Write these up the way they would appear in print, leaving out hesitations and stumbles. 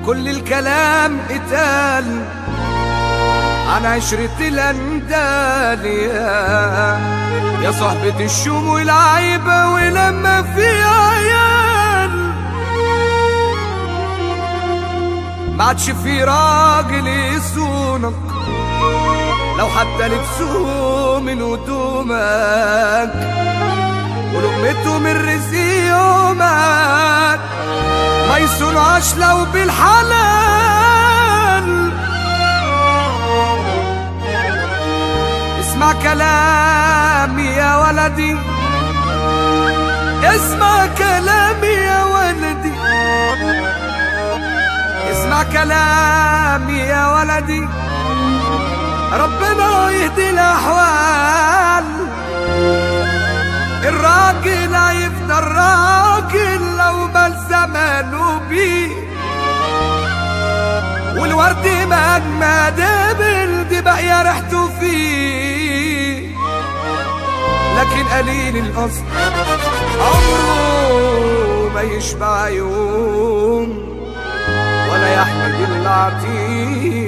كل الكلام اتقال عن عشرة الأندال يا صحبة الشوم والعيبة ولما في عيال ما عادش في راجل يصونك لو حتى لبسوه من هدومك ولقمته من رزق يومك ما يصونهاش لو بالحلال. اسمع كلامي يا ولدي، اسمع كلامي يا ولدي، اسمع كلامي يا ولدي، ربنا يهدي الأحوال. الراجل هيفضل راجل لو بل زمانه بيه، والورد مهما دبل دي باقية ريحته فيه. لكن قليل الأصل عمره ما يشبع يوم ولا يحمد العطيه.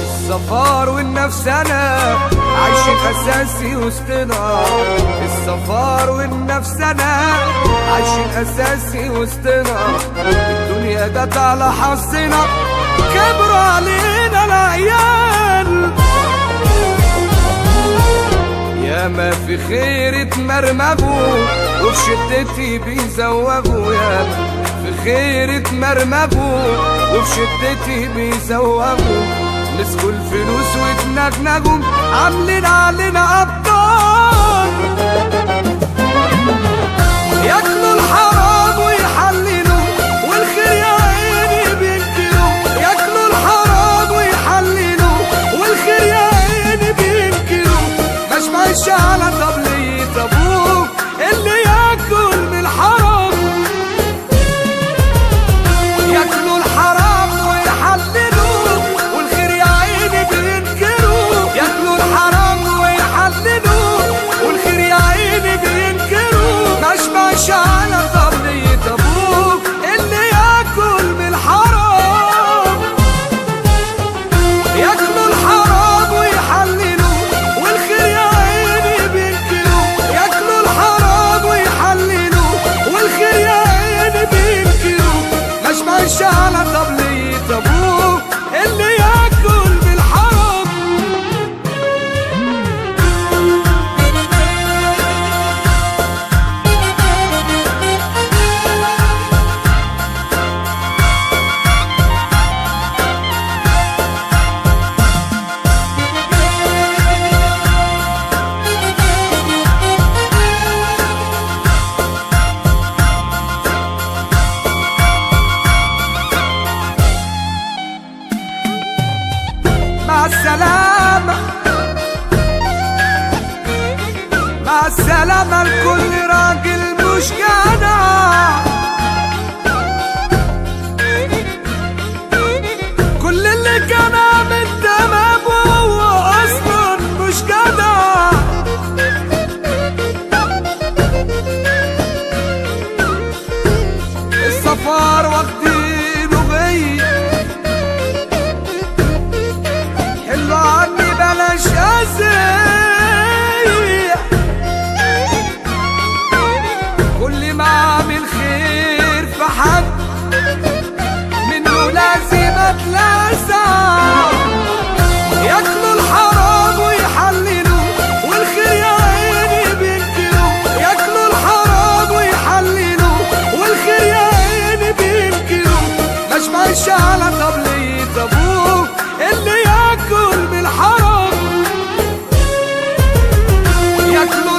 الصفار والنفسنة عايشين أساسي وسطنا، الصفار والنفسنة عايشين أساسي وسطنا. الدنيا جت على حظنا كبروا علينا العيال، ياما في خير اتمرمغوا وفي شدتي بيزوغوا، ياما في خير اتمرمغوا وفي شدتي بيزوغوا. مسكوا الفلوس واتنجنجوا عاملين علينا أبطال، ياكلوا الحرام ويحللوا والخير يا عيني بينكروا. ياكلوا الحرام ويحللوا والخير يا عيني بينكروا. مش على طبلية أبوه اللي ياكل من الحرام. ياكلوا الحرام ويحللوا والخير يا عيني بينكروا. ياكلوا الحرام ويحللوا والخير يا عيني بينكروا. مش على طبلية أبوه اللي ياكل من الحرام. ياكلوا الحرام ويحللوا والخير يا عيني بينكروا. ياكلوا الحرام ويحللوا والخير يا عيني بينكروا. مش على طبلية أبوه اللي ياكل من الحرام. مع السلامة، مع السلامة لكل راجل مش جدع. كل اللي كان عامل تمام وهو أصلا مش جدع. السفر واخدينه غير حلو عني بلاش أزيع. كل ما أعمل خير في حد منه لازم أتلسع. ياكلوا الحرام ويحللوا والخير يا عيني بينكروا. ياكلوا الحرام ويحللوا والخير يا عيني بينكروا. مش على طبلية أبوه اللي ياكل من الحرام. ياكلوا